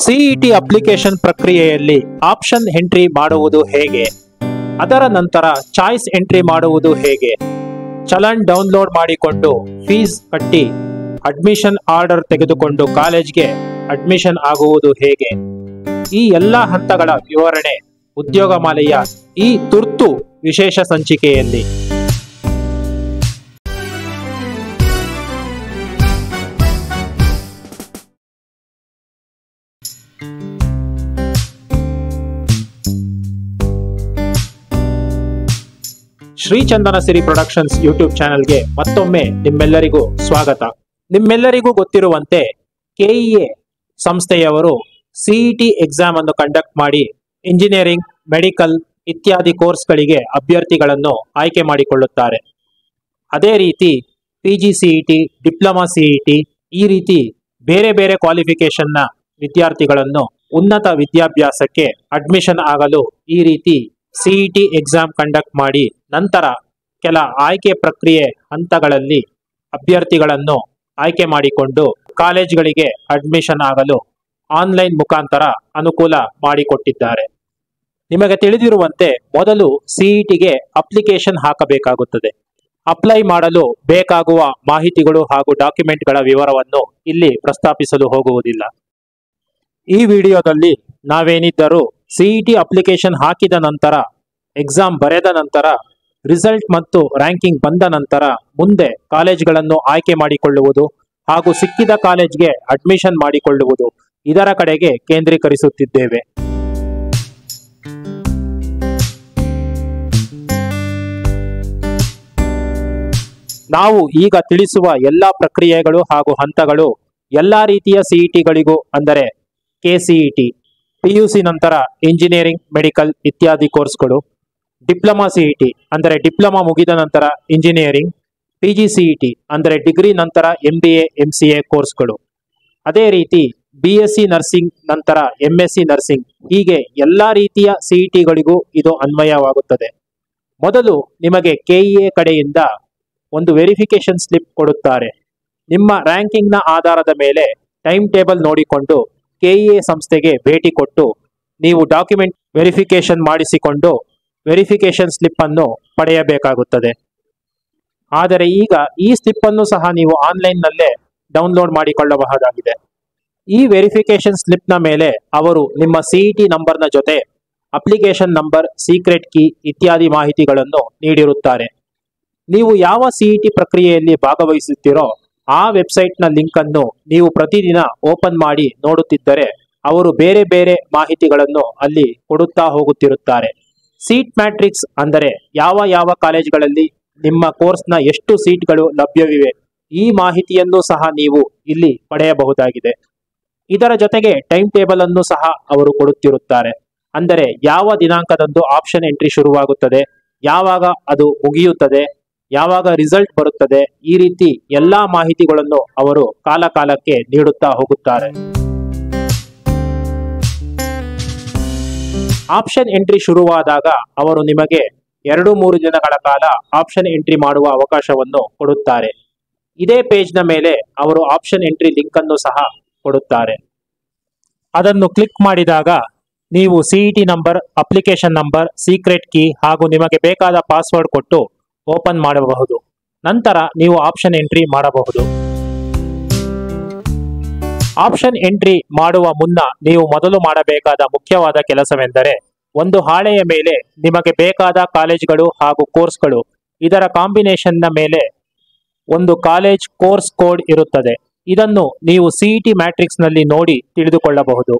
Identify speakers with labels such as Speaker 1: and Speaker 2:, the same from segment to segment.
Speaker 1: CET application ಪ್ರಕ್ರಿಯೆಯಲ್ಲಿ option entry ಮಾಡುವುದು ಹೇಗೆ, ಅದರ ನಂತರ ಚಾಯ್ಸ್ ಎಂಟ್ರಿ ಮಾಡುವುದು ಹೇಗೆ, ಚಲನ್ ಡೌನ್ಲೋಡ್ ಮಾಡಿಕೊಂಡು ಫೀಸ್ ಕಟ್ಟಿ ಅಡ್ಮಿಷನ್ ಆರ್ಡರ್ ತೆಗೆದುಕೊಂಡು ಕಾಲೇಜ್ಗೆ ಅಡ್ಮಿಷನ್ ಆಗುವುದು ಹೇಗೆ, ಈ ಎಲ್ಲ ಹಂತಗಳ ವಿವರಣೆ ಉದ್ಯೋಗಮಾಲೆಯ ಈ ತುರ್ತು ವಿಶೇಷ ಸಂಚಿಕೆಯಲ್ಲಿ. ಶ್ರೀ ಚಂದನ ಸಿರಿ ಪ್ರೊಡಕ್ಷನ್ಸ್ ಯೂಟ್ಯೂಬ್ ಚಾನೆಲ್ಗೆ ಮತ್ತೊಮ್ಮೆ ನಿಮ್ಮೆಲ್ಲರಿಗೂ ಸ್ವಾಗತ. ನಿಮ್ಮೆಲ್ಲರಿಗೂ ಗೊತ್ತಿರುವಂತೆ ಕೆಇಎ ಸಂಸ್ಥೆಯವರು ಸಿಇಟಿ ಎಕ್ಸಾಮ್ ಅನ್ನು ಕಂಡಕ್ಟ್ ಮಾಡಿ ಇಂಜಿನಿಯರಿಂಗ್, ಮೆಡಿಕಲ್ ಇತ್ಯಾದಿ ಕೋರ್ಸ್ಗಳಿಗೆ ಅಭ್ಯರ್ಥಿಗಳನ್ನು ಆಯ್ಕೆ ಮಾಡಿಕೊಳ್ಳುತ್ತಾರೆ. ಅದೇ ರೀತಿ PGCET, ಡಿಪ್ಲೊಮಾ ಸಿಇಟಿ ಈ ರೀತಿ ಬೇರೆ ಬೇರೆ ಕ್ವಾಲಿಫಿಕೇಶನ್ನ ವಿದ್ಯಾರ್ಥಿಗಳನ್ನು ಉನ್ನತ ವಿದ್ಯಾಭ್ಯಾಸಕ್ಕೆ ಅಡ್ಮಿಷನ್ ಆಗಲು ಈ ರೀತಿ ಸಿಇಟಿ ಎಕ್ಸಾಮ್ ಕಂಡಕ್ಟ್ ಮಾಡಿ ನಂತರ ಕೆಲ ಆಯ್ಕೆ ಪ್ರಕ್ರಿಯೆ ಹಂತಗಳಲ್ಲಿ ಅಭ್ಯರ್ಥಿಗಳನ್ನು ಆಯ್ಕೆ ಮಾಡಿಕೊಂಡು ಕಾಲೇಜ್ಗಳಿಗೆ ಅಡ್ಮಿಷನ್ ಆಗಲು ಆನ್ಲೈನ್ ಮುಖಾಂತರ ಅನುಕೂಲ ಮಾಡಿಕೊಟ್ಟಿದ್ದಾರೆ. ನಿಮಗೆ ತಿಳಿದಿರುವಂತೆ ಮೊದಲು ಸಿಇಟಿಗೆ ಅಪ್ಲಿಕೇಶನ್ ಹಾಕಬೇಕಾಗುತ್ತದೆ. ಅಪ್ಲೈ ಮಾಡಲು ಬೇಕಾಗುವ ಮಾಹಿತಿಗಳು ಹಾಗೂ ಡಾಕ್ಯುಮೆಂಟ್ಗಳ ವಿವರವನ್ನು ಇಲ್ಲಿ ಪ್ರಸ್ತಾಪಿಸಲು ಹೋಗುವುದಿಲ್ಲ. ಈ ವಿಡಿಯೋದಲ್ಲಿ ನಾವೇನಿದ್ದರೂ ಸಿಇಟಿ ಅಪ್ಲಿಕೇಶನ್ ಹಾಕಿದ ನಂತರ, ಎಕ್ಸಾಮ್ ಬರೆದ ನಂತರ, ರಿಸಲ್ಟ್ ಮತ್ತು ರ್ಯಾಂಕಿಂಗ್ ಬಂದ ನಂತರ ಮುಂದೆ ಕಾಲೇಜ್ಗಳನ್ನು ಆಯ್ಕೆ ಮಾಡಿಕೊಳ್ಳುವುದು ಹಾಗೂ ಸಿಕ್ಕಿದ ಕಾಲೇಜ್ಗೆ ಅಡ್ಮಿಷನ್ ಮಾಡಿಕೊಳ್ಳುವುದು ಇದರ ಕಡೆಗೆ ಕೇಂದ್ರೀಕರಿಸುತ್ತಿದ್ದೇವೆ. ನಾವು ಈಗ ತಿಳಿಸುವ ಎಲ್ಲ ಪ್ರಕ್ರಿಯೆಗಳು ಹಾಗೂ ಹಂತಗಳು ಎಲ್ಲ ರೀತಿಯ ಸಿಇಟಿಗಳಿಗೂ ಅಂದರೆ KCET, PUC ನಂತರ ಇಂಜಿನಿಯರಿಂಗ್, ಮೆಡಿಕಲ್ ಇತ್ಯಾದಿ ಕೋರ್ಸ್ಗಳು, ಡಿಪ್ಲೊಮಾ ಸಿಇಟಿ ಅಂದರೆ ಡಿಪ್ಲೊಮಾ ಮುಗಿದ ನಂತರ ಇಂಜಿನಿಯರಿಂಗ್, PGCET ಅಂದರೆ ಡಿಗ್ರಿ ನಂತರ MBA, MCA ಕೋರ್ಸ್ಗಳು, ಅದೇ ರೀತಿ BSc ನರ್ಸಿಂಗ್ ನಂತರ MSc ನರ್ಸಿಂಗ್, ಹೀಗೆ ಎಲ್ಲ ರೀತಿಯ ಸಿಇಟಿಗಳಿಗೂ ಇದು ಅನ್ವಯವಾಗುತ್ತದೆ. ಮೊದಲು ನಿಮಗೆ ಕೆಇಎ ಕಡೆಯಿಂದ ಒಂದು ವೆರಿಫಿಕೇಶನ್ ಸ್ಲಿಪ್ ಕೊಡುತ್ತಾರೆ. ನಿಮ್ಮ ರ್ಯಾಂಕಿಂಗ್ನ ಆಧಾರದ ಮೇಲೆ ಟೈಮ್ ಟೇಬಲ್ ನೋಡಿಕೊಂಡು ಕೆಇಎ ಸಂಸ್ಥೆಗೆ ಭೇಟಿ ಕೊಟ್ಟು ನೀವು ಡಾಕ್ಯುಮೆಂಟ್ ವೆರಿಫಿಕೇಶನ್ ಮಾಡಿಸಿಕೊಂಡು ವೆರಿಫಿಕೇಶನ್ ಸ್ಲಿಪ್ ಅನ್ನು ಪಡೆಯಬೇಕಾಗುತ್ತದೆ. ಆದರೆ ಈಗ ಈ ಸ್ಲಿಪ್ ಅನ್ನು ಸಹ ನೀವು ಆನ್ಲೈನ್ನಲ್ಲೇ ಡೌನ್ಲೋಡ್ ಮಾಡಿಕೊಳ್ಳಬಹುದಾಗಿದೆ. ಈ ವೆರಿಫಿಕೇಶನ್ ಸ್ಲಿಪ್ನ ಮೇಲೆ ಅವರು ನಿಮ್ಮ ಸಿಇಟಿ ನಂಬರ್ನ ಜೊತೆ ಅಪ್ಲಿಕೇಶನ್ ನಂಬರ್, ಸೀಕ್ರೆಟ್ ಕೀ ಇತ್ಯಾದಿ ಮಾಹಿತಿಗಳನ್ನು ನೀಡಿರುತ್ತಾರೆ. ನೀವು ಯಾವ ಸಿಇಟಿ ಪ್ರಕ್ರಿಯೆಯಲ್ಲಿ ಭಾಗವಹಿಸುತ್ತೀರೋ ಆ ವೆಬ್ಸೈಟ್ನ ಲಿಂಕ್ ಅನ್ನು ನೀವು ಪ್ರತಿದಿನ ಓಪನ್ ಮಾಡಿ ನೋಡುತ್ತಿದ್ದರೆ ಅವರು ಬೇರೆ ಬೇರೆ ಮಾಹಿತಿಗಳನ್ನು ಅಲ್ಲಿ ಕೊಡುತ್ತಾ ಹೋಗುತ್ತಿರುತ್ತಾರೆ. ಸೀಟ್ ಮ್ಯಾಟ್ರಿಕ್ಸ್ ಅಂದರೆ ಯಾವ ಯಾವ ಕಾಲೇಜ್ಗಳಲ್ಲಿ ನಿಮ್ಮ ಕೋರ್ಸ್ನ ಎಷ್ಟು ಸೀಟ್ಗಳು ಲಭ್ಯವಿವೆ ಈ ಮಾಹಿತಿಯನ್ನು ಸಹ ನೀವು ಇಲ್ಲಿ ಪಡೆಯಬಹುದಾಗಿದೆ. ಇದರ ಜೊತೆಗೆ ಟೈಮ್ ಟೇಬಲ್ ಅನ್ನು ಸಹ ಅವರು ಕೊಡುತ್ತಿರುತ್ತಾರೆ. ಅಂದರೆ ಯಾವ ದಿನಾಂಕದಂದು ಆಪ್ಷನ್ ಎಂಟ್ರಿ ಶುರುವಾಗುತ್ತದೆ, ಯಾವಾಗ ಅದು ಮುಗಿಯುತ್ತದೆ, ಯಾವಾಗ ರಿಸಲ್ಟ್ ಬರುತ್ತದೆ, ಈ ರೀತಿ ಎಲ್ಲಾ ಮಾಹಿತಿಗಳನ್ನು ಅವರು ಕಾಲ ಕಾಲಕ್ಕೆ ನೀಡುತ್ತಾ ಹೋಗುತ್ತಾರೆ. ಆಪ್ಷನ್ ಎಂಟ್ರಿ ಶುರುವಾದಾಗ ಅವರು ನಿಮಗೆ 2-3 ದಿನಗಳ ಕಾಲ ಆಪ್ಷನ್ ಎಂಟ್ರಿ ಮಾಡುವ ಅವಕಾಶವನ್ನು ಕೊಡುತ್ತಾರೆ. ಇದೇ ಪೇಜ್ನ ಮೇಲೆ ಅವರು ಆಪ್ಷನ್ ಎಂಟ್ರಿ ಲಿಂಕ್ ಅನ್ನು ಸಹ ಕೊಡುತ್ತಾರೆ. ಅದನ್ನು ಕ್ಲಿಕ್ ಮಾಡಿದಾಗ ನೀವು CET number, application number, secret key ಹಾಗೂ ನಿಮಗೆ ಬೇಕಾದ ಪಾಸ್ವರ್ಡ್ ಕೊಟ್ಟು ಓಪನ್ ಮಾಡಬಹುದು. ನಂತರ ನೀವು ಆಪ್ಷನ್ ಎಂಟ್ರಿ ಮಾಡಬಹುದು. ಆಪ್ಷನ್ ಎಂಟ್ರಿ ಮಾಡುವ ಮುನ್ನ ನೀವು ಮೊದಲು ಮಾಡಬೇಕಾದ ಮುಖ್ಯವಾದ ಕೆಲಸವೆಂದರೆ ಒಂದು ಹಾಳೆಯ ಮೇಲೆ ನಿಮಗೆ ಬೇಕಾದ ಕಾಲೇಜ್ಗಳು ಹಾಗೂ ಕೋರ್ಸ್ಗಳು, ಇದರ ಕಾಂಬಿನೇಷನ್ನ ಮೇಲೆ ಒಂದು ಕಾಲೇಜ್ ಕೋರ್ಸ್ ಕೋಡ್ ಇರುತ್ತದೆ. ಇದನ್ನು ನೀವು ಸಿಇಟಿ ಮ್ಯಾಟ್ರಿಕ್ಸ್ ನಲ್ಲಿ ನೋಡಿ ತಿಳಿದುಕೊಳ್ಳಬಹುದು.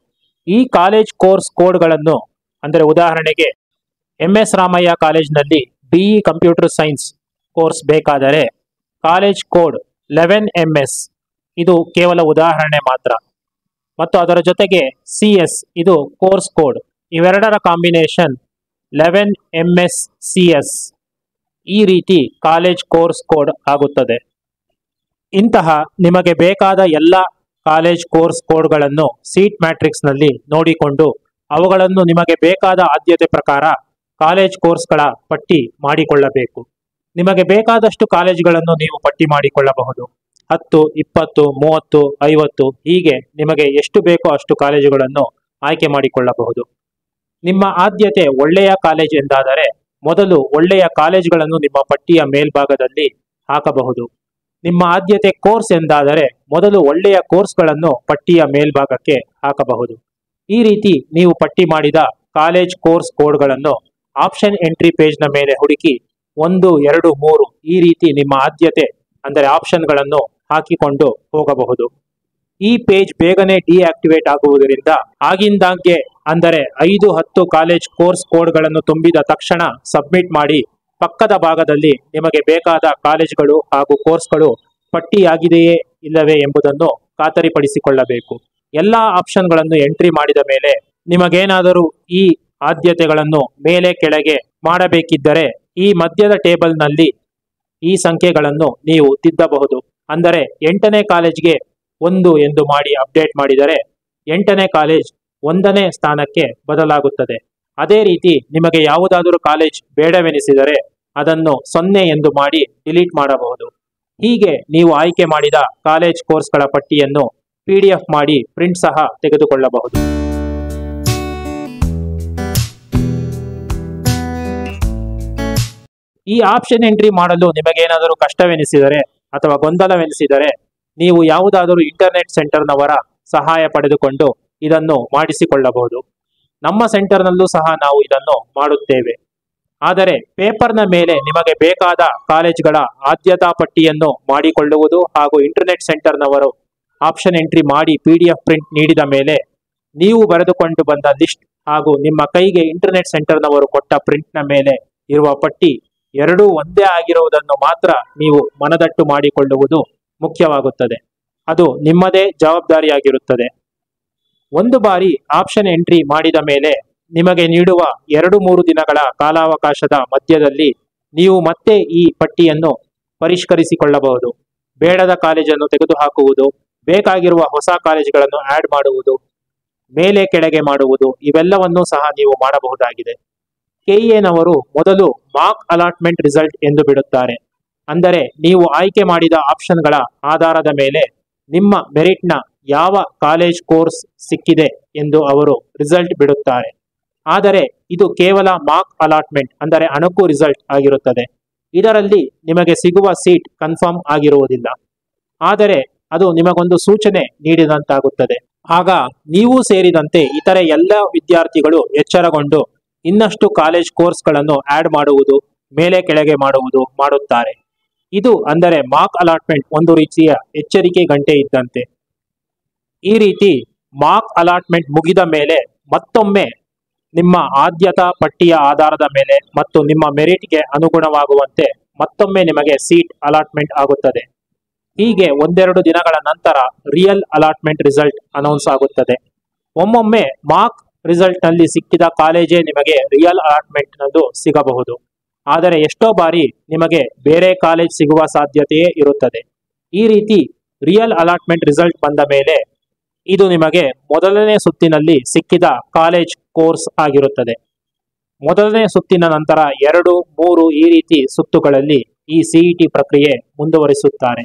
Speaker 1: ಈ ಕಾಲೇಜ್ ಕೋರ್ಸ್ ಕೋಡ್ಗಳನ್ನು ಅಂದರೆ ಉದಾಹರಣೆಗೆ MS ರಾಮಯ್ಯ ಕಾಲೇಜ್ನಲ್ಲಿ BE ಕಂಪ್ಯೂಟರ್ ಸೈನ್ಸ್ ಕೋರ್ಸ್ ಬೇಕಾದರೆ ಕಾಲೇಜ್ ಕೋಡ್ 11MS, ಇದು ಕೇವಲ ಉದಾಹರಣೆ ಮಾತ್ರ. ಮತ್ತು ಅದರ ಜೊತೆಗೆ CS, ಇದು ಕೋರ್ಸ್ ಕೋಡ್, ಇವೆರಡರ ಕಾಂಬಿನೇಷನ್ 11MS CS, ಈ ರೀತಿ ಕಾಲೇಜ್ ಕೋರ್ಸ್ ಕೋಡ್ ಆಗುತ್ತದೆ. ಇಂತಹ ನಿಮಗೆ ಬೇಕಾದ ಎಲ್ಲ ಕಾಲೇಜ್ ಕೋರ್ಸ್ ಕೋಡ್ಗಳನ್ನು ಸೀಟ್ ಮ್ಯಾಟ್ರಿಕ್ಸ್ ನಲ್ಲಿ ನೋಡಿಕೊಂಡು ಅವುಗಳನ್ನು ನಿಮಗೆ ಬೇಕಾದ ಆದ್ಯತೆ ಪ್ರಕಾರ ಕಾಲೇಜ್ ಕೋರ್ಸ್ಗಳ ಪಟ್ಟಿ ಮಾಡಿಕೊಳ್ಳಬೇಕು. ನಿಮಗೆ ಬೇಕಾದಷ್ಟು ಕಾಲೇಜುಗಳನ್ನು ನೀವು ಪಟ್ಟಿ ಮಾಡಿಕೊಳ್ಳಬಹುದು. 10, 20, 30, 50 ಹೀಗೆ ನಿಮಗೆ ಎಷ್ಟು ಬೇಕೋ ಅಷ್ಟು ಕಾಲೇಜುಗಳನ್ನು ಆಯ್ಕೆ ಮಾಡಿಕೊಳ್ಳಬಹುದು. ನಿಮ್ಮ ಆದ್ಯತೆ ಒಳ್ಳೆಯ ಕಾಲೇಜ್ ಎಂದಾದರೆ ಮೊದಲು ಒಳ್ಳೆಯ ಕಾಲೇಜುಗಳನ್ನು ನಿಮ್ಮ ಪಟ್ಟಿಯ ಮೇಲ್ಭಾಗದಲ್ಲಿ ಹಾಕಬಹುದು. ನಿಮ್ಮ ಆದ್ಯತೆ ಕೋರ್ಸ್ ಎಂದಾದರೆ ಮೊದಲು ಒಳ್ಳೆಯ ಕೋರ್ಸ್ಗಳನ್ನು ಪಟ್ಟಿಯ ಮೇಲ್ಭಾಗಕ್ಕೆ ಹಾಕಬಹುದು. ಈ ರೀತಿ ನೀವು ಪಟ್ಟಿ ಮಾಡಿದ ಕಾಲೇಜ್ ಕೋರ್ಸ್ ಕೋಡ್ಗಳನ್ನು ಆಪ್ಷನ್ ಎಂಟ್ರಿ ಪೇಜ್ನ ಮೇಲೆ ಹುಡುಕಿ 1, 2, 3 ಈ ರೀತಿ ನಿಮ್ಮ ಆದ್ಯತೆ ಅಂದರೆ ಆಪ್ಷನ್ಗಳನ್ನು ಹಾಕಿಕೊಂಡು ಹೋಗಬಹುದು. ಈ ಪೇಜ್ ಬೇಗನೆ ಡಿಆಕ್ಟಿವೇಟ್ ಆಗುವುದರಿಂದ ಆಗಿಂದಾಗ್ಗೆ ಅಂದರೆ 5, 10 ಕಾಲೇಜ್ ಕೋರ್ಸ್ ಕೋಡ್ಗಳನ್ನು ತುಂಬಿದ ತಕ್ಷಣ ಸಬ್ಮಿಟ್ ಮಾಡಿ ಪಕ್ಕದ ಭಾಗದಲ್ಲಿ ನಿಮಗೆ ಬೇಕಾದ ಕಾಲೇಜ್ಗಳು ಹಾಗೂ ಕೋರ್ಸ್ಗಳು ಪಟ್ಟಿಯಾಗಿದೆಯೇ ಇಲ್ಲವೇ ಎಂಬುದನ್ನು ಖಾತರಿಪಡಿಸಿಕೊಳ್ಳಬೇಕು. ಎಲ್ಲ ಆಪ್ಷನ್ಗಳನ್ನು ಎಂಟ್ರಿ ಮಾಡಿದ ಮೇಲೆ ನಿಮಗೇನಾದರೂ ಈ ಆದ್ಯತೆಗಳನ್ನು ಮೇಲೆ ಕೆಳಗೆ ಮಾಡಬೇಕಿದ್ದರೆ ಈ ಮಧ್ಯದ ಟೇಬಲ್ನಲ್ಲಿ ಈ ಸಂಖ್ಯೆಗಳನ್ನು ನೀವು ತಿದ್ದಬಹುದು. ಅಂದರೆ 8ನೇ ಕಾಲೇಜ್ಗೆ 1 ಎಂದು ಮಾಡಿ ಅಪ್ಡೇಟ್ ಮಾಡಿದರೆ 8ನೇ ಕಾಲೇಜ್ 1ನೇ ಸ್ಥಾನಕ್ಕೆ ಬದಲಾಗುತ್ತದೆ. ಅದೇ ರೀತಿ ನಿಮಗೆ ಯಾವುದಾದರೂ ಕಾಲೇಜ್ ಬೇಡವೆನಿಸಿದರೆ ಅದನ್ನು 0 ಎಂದು ಮಾಡಿ ಡಿಲೀಟ್ ಮಾಡಬಹುದು. ಹೀಗೆ ನೀವು ಆಯ್ಕೆ ಮಾಡಿದ ಕಾಲೇಜ್ ಕೋರ್ಸ್ಗಳ ಪಟ್ಟಿಯನ್ನು PDF ಮಾಡಿ ಪ್ರಿಂಟ್ ಸಹ ತೆಗೆದುಕೊಳ್ಳಬಹುದು. ಈ ಆಪ್ಷನ್ ಎಂಟ್ರಿ ಮಾಡಲು ನಿಮಗೇನಾದರೂ ಕಷ್ಟವೆನಿಸಿದರೆ ಅಥವಾ ಗೊಂದಲವೆನಿಸಿದರೆ ನೀವು ಯಾವುದಾದರೂ ಇಂಟರ್ನೆಟ್ ಸೆಂಟರ್ನವರ ಸಹಾಯ ಪಡೆದುಕೊಂಡು ಇದನ್ನು ಮಾಡಿಸಿಕೊಳ್ಳಬಹುದು. ನಮ್ಮ ಸೆಂಟರ್ನಲ್ಲೂ ಸಹ ನಾವು ಇದನ್ನು ಮಾಡುತ್ತೇವೆ. ಆದರೆ ಪೇಪರ್ನ ಮೇಲೆ ನಿಮಗೆ ಬೇಕಾದ ಕಾಲೇಜ್ಗಳ ಆದ್ಯತಾ ಪಟ್ಟಿಯನ್ನು ಮಾಡಿಕೊಳ್ಳುವುದು ಹಾಗೂ ಇಂಟರ್ನೆಟ್ ಸೆಂಟರ್ನವರು ಆಪ್ಷನ್ ಎಂಟ್ರಿ ಮಾಡಿ PDF ಪ್ರಿಂಟ್ ನೀಡಿದ ಮೇಲೆ ನೀವು ಬರೆದುಕೊಂಡು ಬಂದ ಲಿಸ್ಟ್ ಹಾಗೂ ನಿಮ್ಮ ಕೈಗೆ ಇಂಟರ್ನೆಟ್ ಸೆಂಟರ್ನವರು ಕೊಟ್ಟ ಪ್ರಿಂಟ್ನ ಮೇಲೆ ಇರುವ ಪಟ್ಟಿ ಎರಡೂ ಒಂದೇ ಆಗಿರುವುದನ್ನು ಮಾತ್ರ ನೀವು ಮನದಟ್ಟು ಮಾಡಿಕೊಳ್ಳುವುದು ಮುಖ್ಯವಾಗುತ್ತದೆ. ಅದು ನಿಮ್ಮದೇ ಜವಾಬ್ದಾರಿಯಾಗಿರುತ್ತದೆ. ಒಂದು ಬಾರಿ ಆಪ್ಷನ್ ಎಂಟ್ರಿ ಮಾಡಿದ ಮೇಲೆ ನಿಮಗೆ ನೀಡುವ 2-3 ದಿನಗಳ ಕಾಲಾವಕಾಶದ ಮಧ್ಯದಲ್ಲಿ ನೀವು ಮತ್ತೆ ಈ ಪಟ್ಟಿಯನ್ನು ಪರಿಷ್ಕರಿಸಿಕೊಳ್ಳಬಹುದು. ಬೇಡದ ಕಾಲೇಜನ್ನು ತೆಗೆದುಹಾಕುವುದು, ಬೇಕಾಗಿರುವ ಹೊಸ ಕಾಲೇಜುಗಳನ್ನು ಆಡ್ ಮಾಡುವುದು, ಮೇಲೆ ಕೆಳಗೆ ಮಾಡುವುದು ಇವೆಲ್ಲವನ್ನೂ ಸಹ ನೀವು ಮಾಡಬಹುದಾಗಿದೆ. ಕೆಇಎನವರು ಮೊದಲು ಮಾರ್ಕ್ ಅಲಾಟ್ಮೆಂಟ್ ರಿಸಲ್ಟ್ ಎಂದು ಬಿಡುತ್ತಾರೆ. ಅಂದರೆ ನೀವು ಆಯ್ಕೆ ಮಾಡಿದ ಆಪ್ಷನ್ಗಳ ಆಧಾರದ ಮೇಲೆ ನಿಮ್ಮ ಮೆರಿಟ್ನ ಯಾವ ಕಾಲೇಜ್ ಕೋರ್ಸ್ ಸಿಕ್ಕಿದೆ ಎಂದು ಅವರು ರಿಸಲ್ಟ್ ಬಿಡುತ್ತಾರೆ. ಆದರೆ ಇದು ಕೇವಲ ಮಾರ್ಕ್ ಅಲಾಟ್ಮೆಂಟ್ ಅಂದರೆ ಅಣಕು ರಿಸಲ್ಟ್ ಆಗಿರುತ್ತದೆ. ಇದರಲ್ಲಿ ನಿಮಗೆ ಸಿಗುವ ಸೀಟ್ ಕನ್ಫರ್ಮ್ ಆಗಿರುವುದಿಲ್ಲ. ಆದರೆ ಅದು ನಿಮಗೊಂದು ಸೂಚನೆ ನೀಡಿದಂತಾಗುತ್ತದೆ. ಆಗ ನೀವು ಸೇರಿದಂತೆ ಇತರೆ ಎಲ್ಲ ವಿದ್ಯಾರ್ಥಿಗಳು ಎಚ್ಚರಗೊಂಡು ಇನ್ನಷ್ಟು ಕಾಲೇಜ್ ಕೋರ್ಸ್ಗಳನ್ನು ಆಡ್ ಮಾಡುವುದು, ಮೇಲೆ ಕೆಳಗೆ ಮಾಡುತ್ತಾರೆ. ಇದು ಅಂದರೆ ಮಾರ್ಕ್ ಅಲಾಟ್ಮೆಂಟ್ ಒಂದು ರೀತಿಯ ಎಚ್ಚರಿಕೆ ಗಂಟೆ ಇದ್ದಂತೆ. ಈ ರೀತಿ ಮಾರ್ಕ್ ಅಲಾಟ್ಮೆಂಟ್ ಮುಗಿದ ಮೇಲೆ ಮತ್ತೊಮ್ಮೆ ನಿಮ್ಮ ಆದ್ಯತಾ ಪಟ್ಟಿಯ ಆಧಾರದ ಮೇಲೆ ಮತ್ತು ನಿಮ್ಮ ಮೆರಿಟ್ಗೆ ಅನುಗುಣವಾಗುವಂತೆ ಮತ್ತೊಮ್ಮೆ ನಿಮಗೆ ಸೀಟ್ ಅಲಾಟ್ಮೆಂಟ್ ಆಗುತ್ತದೆ. ಹೀಗೆ 1-2 ದಿನಗಳ ನಂತರ ರಿಯಲ್ ಅಲಾಟ್ಮೆಂಟ್ ರಿಸಲ್ಟ್ ಅನೌನ್ಸ್ ಆಗುತ್ತದೆ. ಒಮ್ಮೊಮ್ಮೆ ಮಾರ್ಕ್ ರಿಸಲ್ಟ್ ನಲ್ಲಿ ಸಿಕ್ಕಿದ ಕಾಲೇಜೇ ನಿಮಗೆ ರಿಯಲ್ ಅಲಾಟ್ಮೆಂಟ್ ನಲ್ಲೂ ಸಿಗಬಹುದು. ಆದರೆ ಎಷ್ಟೋ ಬಾರಿ ನಿಮಗೆ ಬೇರೆ ಕಾಲೇಜ್ ಸಿಗುವ ಸಾಧ್ಯತೆಯೇ ಇರುತ್ತದೆ. ಈ ರೀತಿ ರಿಯಲ್ ಅಲಾಟ್ಮೆಂಟ್ ರಿಸಲ್ಟ್ ಬಂದ ಮೇಲೆ ಇದು ನಿಮಗೆ ಮೊದಲನೇ ಸುತ್ತಿನಲ್ಲಿ ಸಿಕ್ಕಿದ ಕಾಲೇಜ್ ಕೋರ್ಸ್ ಆಗಿರುತ್ತದೆ. ಮೊದಲನೇ ಸುತ್ತಿನ ನಂತರ 2-3 ಈ ರೀತಿ ಸುತ್ತುಗಳಲ್ಲಿ ಈ CET ಪ್ರಕ್ರಿಯೆ ಮುಂದುವರಿಸುತ್ತಾರೆ.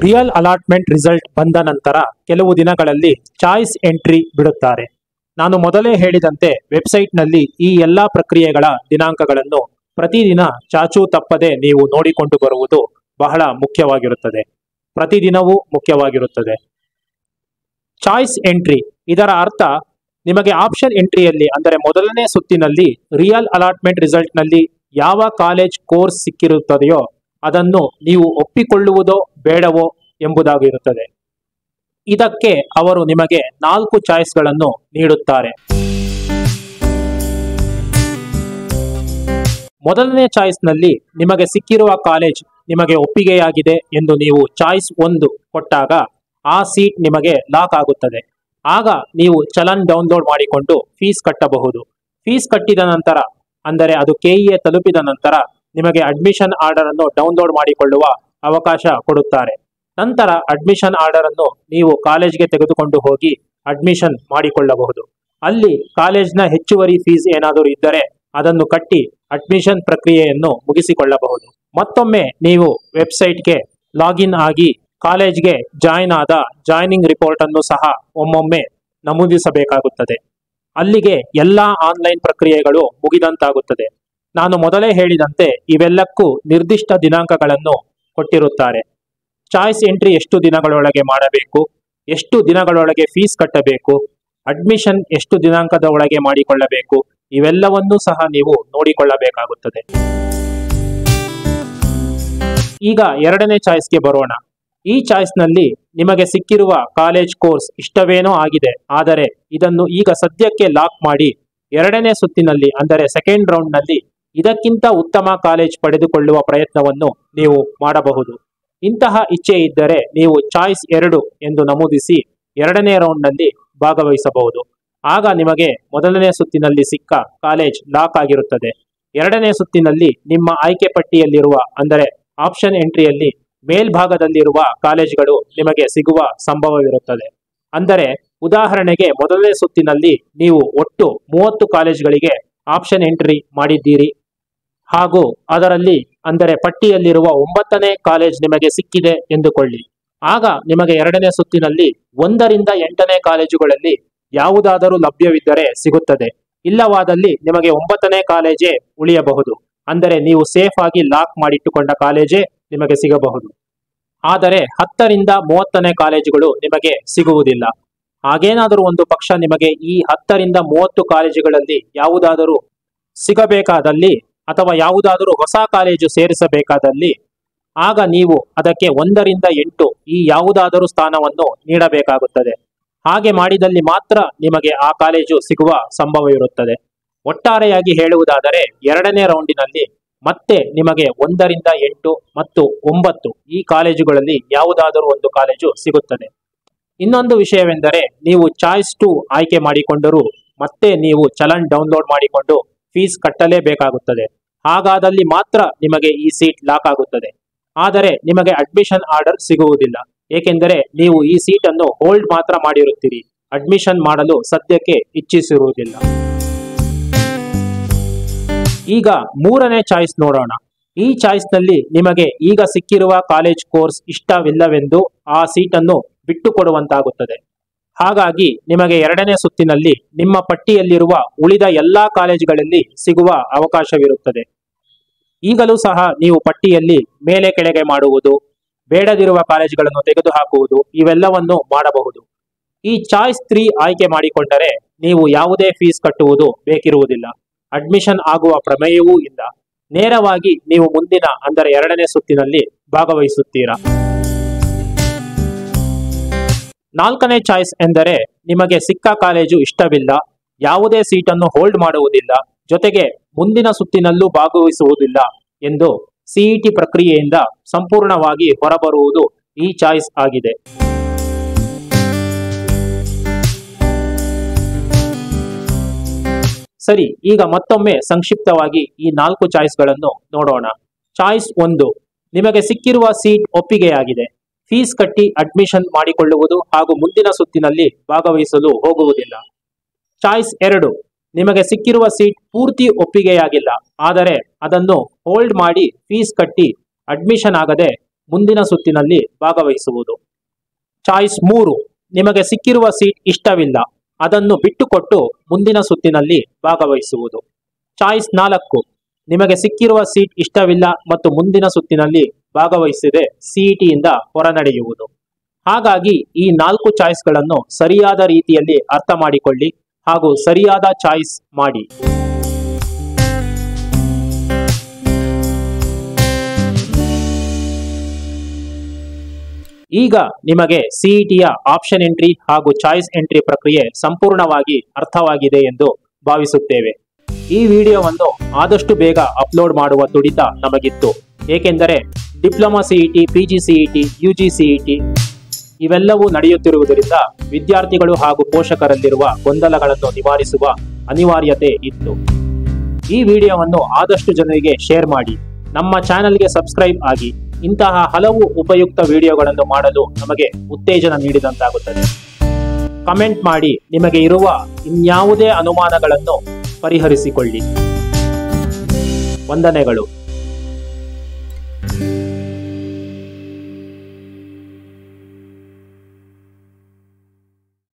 Speaker 1: ರಿಯಲ್ ಅಲಾಟ್ಮೆಂಟ್ ರಿಸಲ್ಟ್ ಬಂದ ನಂತರ ಕೆಲವು ದಿನಗಳಲ್ಲಿ ಚಾಯ್ಸ್ ಎಂಟ್ರಿ ಬಿಡುತ್ತಾರೆ. ನಾನು ಮೊದಲೇ ಹೇಳಿದಂತೆ ವೆಬ್ಸೈಟ್ನಲ್ಲಿ ಈ ಎಲ್ಲ ಪ್ರಕ್ರಿಯೆಗಳ ದಿನಾಂಕಗಳನ್ನು ಪ್ರತಿದಿನ ಚಾಚೂ ತಪ್ಪದೆ ನೀವು ನೋಡಿಕೊಂಡು ಬರುವುದು ಬಹಳ ಮುಖ್ಯವಾಗಿರುತ್ತದೆ. ಪ್ರತಿದಿನವೂ ಮುಖ್ಯವಾಗಿರುತ್ತದೆ. ಚಾಯ್ಸ್ ಎಂಟ್ರಿ ಇದರ ಅರ್ಥ ನಿಮಗೆ ಆಪ್ಷನ್ ಎಂಟ್ರಿಯಲ್ಲಿ ಅಂದರೆ ಮೊದಲನೇ ಸುತ್ತಿನಲ್ಲಿ ರಿಯಲ್ ಅಲಾಟ್ಮೆಂಟ್ ರಿಸಲ್ಟ್ ನಲ್ಲಿ ಯಾವ ಕಾಲೇಜ್ ಕೋರ್ಸ್ ಸಿಕ್ಕಿರುತ್ತದೆಯೋ ಅದನ್ನು ನೀವು ಒಪ್ಪಿಕೊಳ್ಳುವುದೋ ಬೇಡವೋ ಎಂಬುದಾಗಿರುತ್ತದೆ. ಇದಕ್ಕೆ ಅವರು ನಿಮಗೆ 4 ಚಾಯ್ಸ್ಗಳನ್ನು ನೀಡುತ್ತಾರೆ. ಮೊದಲನೇ ಚಾಯ್ಸ್ನಲ್ಲಿ ನಿಮಗೆ ಸಿಕ್ಕಿರುವ ಕಾಲೇಜ್ ನಿಮಗೆ ಒಪ್ಪಿಗೆಯಾಗಿದೆ ಎಂದು ನೀವು ಚಾಯ್ಸ್ 1 ಕೊಟ್ಟಾಗ ಆ ಸೀಟ್ ನಿಮಗೆ ಲಾಕ್ ಆಗುತ್ತದೆ. ಆಗ ನೀವು ಚಲನ್ ಡೌನ್ಲೋಡ್ ಮಾಡಿಕೊಂಡು ಫೀಸ್ ಕಟ್ಟಬಹುದು. ಫೀಸ್ ಕಟ್ಟಿದ ನಂತರ ಅಂದರೆ ಅದು KEA ತಲುಪಿದ ನಂತರ ನಿಮಗೆ ಅಡ್ಮಿಷನ್ ಆರ್ಡರ್ ಅನ್ನು ಡೌನ್ಲೋಡ್ ಮಾಡಿಕೊಳ್ಳುವ ಅವಕಾಶ ಕೊಡುತ್ತಾರೆ. ನಂತರ ಅಡ್ಮಿಷನ್ ಆರ್ಡರ್ ಅನ್ನು ನೀವು ಕಾಲೇಜ್ಗೆ ತೆಗೆದುಕೊಂಡು ಹೋಗಿ ಅಡ್ಮಿಷನ್ ಮಾಡಿಕೊಳ್ಳಬಹುದು. ಅಲ್ಲಿ ಕಾಲೇಜ್ನ ಹೆಚ್ಚುವರಿ ಫೀಸ್ ಏನಾದರೂ ಇದ್ದರೆ ಅದನ್ನು ಕಟ್ಟಿ ಅಡ್ಮಿಷನ್ ಪ್ರಕ್ರಿಯೆಯನ್ನು ಮುಗಿಸಿಕೊಳ್ಳಬಹುದು. ಮತ್ತೊಮ್ಮೆ ನೀವು ವೆಬ್ಸೈಟ್ಗೆ ಲಾಗಿನ್ ಆಗಿ ಕಾಲೇಜ್ಗೆ ಜಾಯಿನ್ ಆದ ಜಾಯ್ನಿಂಗ್ ರಿಪೋರ್ಟ್ ಅನ್ನು ಸಹ ಒಮ್ಮೊಮ್ಮೆ ನಮೂದಿಸಬೇಕಾಗುತ್ತದೆ. ಅಲ್ಲಿಗೆ ಎಲ್ಲ ಆನ್ಲೈನ್ ಪ್ರಕ್ರಿಯೆಗಳು ಮುಗಿದಂತಾಗುತ್ತದೆ. ನಾನು ಮೊದಲೇ ಹೇಳಿದಂತೆ ಇವೆಲ್ಲಕ್ಕೂ ನಿರ್ದಿಷ್ಟ ದಿನಾಂಕಗಳನ್ನು ಕೊಟ್ಟಿರುತ್ತಾರೆ. ಚಾಯ್ಸ್ ಎಂಟ್ರಿ ಎಷ್ಟು ದಿನಗಳೊಳಗೆ ಮಾಡಬೇಕು, ಎಷ್ಟು ದಿನಗಳೊಳಗೆ ಫೀಸ್ ಕಟ್ಟಬೇಕು, ಅಡ್ಮಿಷನ್ ಎಷ್ಟು ದಿನಾಂಕದ ಒಳಗೆ ಮಾಡಿಕೊಳ್ಳಬೇಕು, ಇವೆಲ್ಲವನ್ನೂ ಸಹ ನೀವು ನೋಡಿಕೊಳ್ಳಬೇಕಾಗುತ್ತದೆ. ಈಗ ಎರಡನೇ ಚಾಯ್ಸ್ಗೆ ಬರೋಣ. ಈ ಚಾಯ್ಸ್ನಲ್ಲಿ ನಿಮಗೆ ಸಿಕ್ಕಿರುವ ಕಾಲೇಜ್ ಕೋರ್ಸ್ ಇಷ್ಟವೇನೋ ಆಗಿದೆ, ಆದರೆ ಇದನ್ನು ಈಗ ಸದ್ಯಕ್ಕೆ ಲಾಕ್ ಮಾಡಿ ಎರಡನೇ ಸುತ್ತಿನಲ್ಲಿ ಅಂದರೆ ಸೆಕೆಂಡ್ ರೌಂಡ್ನಲ್ಲಿ ಇದಕ್ಕಿಂತ ಉತ್ತಮ ಕಾಲೇಜ್ ಪಡೆದುಕೊಳ್ಳುವ ಪ್ರಯತ್ನವನ್ನು ನೀವು ಮಾಡಬಹುದು. ಇಂತಹ ಇಚ್ಛೆ ಇದ್ದರೆ ನೀವು ಚಾಯ್ಸ್ 2 ಎಂದು ನಮೂದಿಸಿ ಎರಡನೇ ರೌಂಡ್ನಲ್ಲಿ ಭಾಗವಹಿಸಬಹುದು. ಆಗ ನಿಮಗೆ ಮೊದಲನೇ ಸುತ್ತಿನಲ್ಲಿ ಸಿಕ್ಕ ಕಾಲೇಜ್ ಲಾಕ್ ಆಗಿರುತ್ತದೆ. ಎರಡನೇ ಸುತ್ತಿನಲ್ಲಿ ನಿಮ್ಮ ಆಯ್ಕೆ ಪಟ್ಟಿಯಲ್ಲಿರುವ ಅಂದರೆ ಆಪ್ಷನ್ ಎಂಟ್ರಿಯಲ್ಲಿ ಮೇಲ್ಭಾಗದಲ್ಲಿರುವ ಕಾಲೇಜ್ಗಳು ನಿಮಗೆ ಸಿಗುವ ಸಂಭವವಿರುತ್ತದೆ. ಅಂದರೆ ಉದಾಹರಣೆಗೆ ಮೊದಲನೇ ಸುತ್ತಿನಲ್ಲಿ ನೀವು ಒಟ್ಟು 30 ಕಾಲೇಜ್ಗಳಿಗೆ ಆಪ್ಷನ್ ಎಂಟ್ರಿ ಮಾಡಿದ್ದೀರಿ ಹಾಗೂ ಅದರಲ್ಲಿ ಅಂದರೆ ಪಟ್ಟಿಯಲ್ಲಿರುವ 9ನೇ ಕಾಲೇಜ್ ನಿಮಗೆ ಸಿಕ್ಕಿದೆ ಎಂದುಕೊಳ್ಳಿ. ಆಗ ನಿಮಗೆ ಎರಡನೇ ಸುತ್ತಿನಲ್ಲಿ 1 ರಿಂದ 8ನೇ ಕಾಲೇಜುಗಳಲ್ಲಿ ಯಾವುದಾದರೂ ಲಭ್ಯವಿದ್ದರೆ ಸಿಗುತ್ತದೆ. ಇಲ್ಲವಾದಲ್ಲಿ ನಿಮಗೆ 9ನೇ ಕಾಲೇಜೇ ಉಳಿಯಬಹುದು. ಅಂದರೆ ನೀವು ಸೇಫ್ ಆಗಿ ಲಾಕ್ ಮಾಡಿಟ್ಟುಕೊಂಡ ಕಾಲೇಜೇ ನಿಮಗೆ ಸಿಗಬಹುದು. ಆದರೆ 10 ರಿಂದ 30ನೇ ಕಾಲೇಜುಗಳು ನಿಮಗೆ ಸಿಗುವುದಿಲ್ಲ. ಹಾಗೇನಾದರೂ ಒಂದು ಪಕ್ಷ ನಿಮಗೆ ಈ 10 ರಿಂದ 30 ಕಾಲೇಜುಗಳಲ್ಲಿ ಯಾವುದಾದರೂ ಸಿಗಬೇಕಾದಲ್ಲಿ ಅಥವಾ ಯಾವುದಾದರೂ ಹೊಸ ಕಾಲೇಜು ಸೇರಿಸಬೇಕಾದಲ್ಲಿ ಆಗ ನೀವು ಅದಕ್ಕೆ 1 ರಿಂದ 8 ಈ ಯಾವುದಾದರೂ ಸ್ಥಾನವನ್ನು ನೀಡಬೇಕಾಗುತ್ತದೆ. ಹಾಗೆ ಮಾಡಿದಲ್ಲಿ ಮಾತ್ರ ನಿಮಗೆ ಆ ಕಾಲೇಜು ಸಿಗುವ ಸಂಭವವಿರುತ್ತದೆ. ಒಟ್ಟಾರೆಯಾಗಿ ಹೇಳುವುದಾದರೆ ಎರಡನೇ ರೌಂಡಿನಲ್ಲಿ ಮತ್ತೆ ನಿಮಗೆ 1 ರಿಂದ 8 ಮತ್ತು 9 ಈ ಕಾಲೇಜುಗಳಲ್ಲಿ ಯಾವುದಾದರೂ ಒಂದು ಕಾಲೇಜು ಸಿಗುತ್ತದೆ. ಇನ್ನೊಂದು ವಿಷಯವೆಂದರೆ ನೀವು ಚಾಯ್ಸ್ 2 ಆಯ್ಕೆ ಮಾಡಿಕೊಂಡರೂ ಮತ್ತೆ ನೀವು ಚಲನ್ ಡೌನ್ಲೋಡ್ ಮಾಡಿಕೊಂಡು ಫೀಸ್ ಕಟ್ಟಲೇಬೇಕಾಗುತ್ತದೆ. ಹಾಗಾದಲ್ಲಿ ಮಾತ್ರ ನಿಮಗೆ ಈ ಸೀಟ್ ಲಾಕ್ ಆಗುತ್ತದೆ. ಆದರೆ ನಿಮಗೆ ಅಡ್ಮಿಷನ್ ಆರ್ಡರ್ ಸಿಗುವುದಿಲ್ಲ. ಏಕೆಂದರೆ ನೀವು ಈ ಸೀಟನ್ನು ಹೋಲ್ಡ್ ಮಾತ್ರ ಮಾಡಿರುತ್ತೀರಿ, ಅಡ್ಮಿಷನ್ ಮಾಡಲು ಸದ್ಯಕ್ಕೆ ಇಚ್ಛಿಸಿರುವುದಿಲ್ಲ. ಈಗ ಮೂರನೇ ಚಾಯ್ಸ್ ನೋಡೋಣ. ಈ ಚಾಯ್ಸ್ನಲ್ಲಿ ನಿಮಗೆ ಈಗ ಸಿಕ್ಕಿರುವ ಕಾಲೇಜ್ ಕೋರ್ಸ್ ಇಷ್ಟವಿಲ್ಲವೆಂದು ಆ ಸೀಟನ್ನು ಬಿಟ್ಟುಕೊಡುವಂತಾಗುತ್ತದೆ. ಹಾಗಾಗಿ ನಿಮಗೆ ಎರಡನೇ ಸುತ್ತಿನಲ್ಲಿ ನಿಮ್ಮ ಪಟ್ಟಿಯಲ್ಲಿರುವ ಉಳಿದ ಎಲ್ಲಾ ಕಾಲೇಜುಗಳಲ್ಲಿ ಸಿಗುವ ಅವಕಾಶವಿರುತ್ತದೆ. ಈಗಲೂ ಸಹ ನೀವು ಪಟ್ಟಿಯಲ್ಲಿ ಮೇಲೆ ಕೆಳಗೆ ಮಾಡುವುದು, ಬೇಡದಿರುವ ಕಾಲೇಜುಗಳನ್ನು ತೆಗೆದುಹಾಕುವುದು ಇವೆಲ್ಲವನ್ನು ಮಾಡಬಹುದು. ಈ ಚಾಯ್ಸ್ 3 ಆಯ್ಕೆ ಮಾಡಿಕೊಂಡರೆ ನೀವು ಯಾವುದೇ ಫೀಸ್ ಕಟ್ಟುವುದು ಬೇಕಿರುವುದಿಲ್ಲ, ಅಡ್ಮಿಷನ್ ಆಗುವ ಪ್ರಮೇಯವೂ ಇಲ್ಲ. ನೇರವಾಗಿ ನೀವು ಮುಂದಿನ ಅಂದರೆ ಎರಡನೇ ಸುತ್ತಿನಲ್ಲಿ ಭಾಗವಹಿಸುತ್ತೀರಾ. ನಾಲ್ಕನೇ ಚಾಯ್ಸ್ ಎಂದರೆ ನಿಮಗೆ ಸಿಕ್ಕ ಕಾಲೇಜು ಇಷ್ಟವಿಲ್ಲ, ಯಾವುದೇ ಸೀಟನ್ನು ಹೋಲ್ಡ್ ಮಾಡುವುದಿಲ್ಲ, ಜೊತೆಗೆ ಮುಂದಿನ ಸುತ್ತಿನಲ್ಲೂ ಭಾಗವಹಿಸುವುದಿಲ್ಲ ಎಂದು ಸಿಇಟಿ ಪ್ರಕ್ರಿಯೆಯಿಂದ ಸಂಪೂರ್ಣವಾಗಿ ಹೊರಬರುವುದು ಈ ಚಾಯ್ಸ್ ಆಗಿದೆ. ಸರಿ, ಈಗ ಮತ್ತೊಮ್ಮೆ ಸಂಕ್ಷಿಪ್ತವಾಗಿ ಈ 4 ಚಾಯ್ಸ್ಗಳನ್ನು ನೋಡೋಣ. ಚಾಯ್ಸ್ 1, ನಿಮಗೆ ಸಿಕ್ಕಿರುವ ಸೀಟ್ ಒಪ್ಪಿಗೆಯಾಗಿದೆ, ಫೀಸ್ ಕಟ್ಟಿ ಅಡ್ಮಿಷನ್ ಮಾಡಿಕೊಳ್ಳುವುದು ಹಾಗೂ ಮುಂದಿನ ಸುತ್ತಿನಲ್ಲಿ ಭಾಗವಹಿಸಲು ಹೋಗುವುದಿಲ್ಲ. ಚಾಯ್ಸ್ 2, ನಿಮಗೆ ಸಿಕ್ಕಿರುವ ಸೀಟ್ ಪೂರ್ತಿ ಒಪ್ಪಿಗೆಯಾಗಿಲ್ಲ, ಆದರೆ ಅದನ್ನು ಹೋಲ್ಡ್ ಮಾಡಿ ಫೀಸ್ ಕಟ್ಟಿ ಅಡ್ಮಿಷನ್ ಆಗದೆ ಮುಂದಿನ ಸುತ್ತಿನಲ್ಲಿ ಭಾಗವಹಿಸುವುದು. ಚಾಯ್ಸ್ 3, ನಿಮಗೆ ಸಿಕ್ಕಿರುವ ಸೀಟ್ ಇಷ್ಟವಿಲ್ಲ, ಅದನ್ನು ಬಿಟ್ಟುಕೊಟ್ಟು ಮುಂದಿನ ಸುತ್ತಿನಲ್ಲಿ ಭಾಗವಹಿಸುವುದು. ಚಾಯ್ಸ್ 4, ನಿಮಗೆ ಸಿಕ್ಕಿರುವ ಸೀಟ್ ಇಷ್ಟವಿಲ್ಲ ಮತ್ತು ಮುಂದಿನ ಸುತ್ತಿನಲ್ಲಿ ಭಾಗವಹಿಸದೆ ಸಿಇಟಿಯಿಂದ ಹೊರನಡೆಯುವುದು. ಹಾಗಾಗಿ ಈ 4 ಚಾಯ್ಸ್ಗಳನ್ನು ಸರಿಯಾದ ರೀತಿಯಲ್ಲಿ ಅರ್ಥ ಮಾಡಿಕೊಳ್ಳಿ ಹಾಗೂ ಸರಿಯಾದ ಚಾಯ್ಸ್ ಮಾಡಿ. ಈಗ ನಿಮಗೆ ಸಿಇಟಿಯ ಆಪ್ಷನ್ ಎಂಟ್ರಿ ಹಾಗೂ ಚಾಯ್ಸ್ ಎಂಟ್ರಿ ಪ್ರಕ್ರಿಯೆ ಸಂಪೂರ್ಣವಾಗಿ ಅರ್ಥವಾಗಿದೆ ಎಂದು ಭಾವಿಸುತ್ತೇವೆ. ಈ ವಿಡಿಯೋವನ್ನು ಆದಷ್ಟು ಬೇಗ ಅಪ್ಲೋಡ್ ಮಾಡುವ ತುಡಿತ ನಮಗಿತ್ತು. ಏಕೆಂದರೆ diploma CET, PG CET, UG CET ಇವೆಲ್ಲವೂ ನಡೆಯುತ್ತಿರುವುದರಿಂದ ವಿದ್ಯಾರ್ಥಿಗಳು ಹಾಗೂ ಪೋಷಕರಲ್ಲಿರುವ ಗೊಂದಲಗಳನ್ನು ನಿವಾರಿಸುವ ಅನಿವಾರ್ಯತೆ ಇತ್ತು. ಈ ವಿಡಿಯೋವನ್ನು ಆದಷ್ಟು ಜನರಿಗೆ ಶೇರ್ ಮಾಡಿ, ನಮ್ಮ ಚಾನೆಲ್ಗೆ ಸಬ್ಸ್ಕ್ರೈಬ್ ಆಗಿ. ಇಂತಹ ಹಲವು ಉಪಯುಕ್ತ ವಿಡಿಯೋಗಳನ್ನು ಮಾಡಲು ನಮಗೆ ಉತ್ತೇಜನ ನೀಡಿದಂತಾಗುತ್ತದೆ. ಕಮೆಂಟ್ ಮಾಡಿ ನಿಮಗೆ ಇರುವ ಇನ್ಯಾವುದೇ ಅನುಮಾನಗಳನ್ನು ಪರಿಹರಿಸಿಕೊಳ್ಳಿ. ವಂದನೆಗಳು.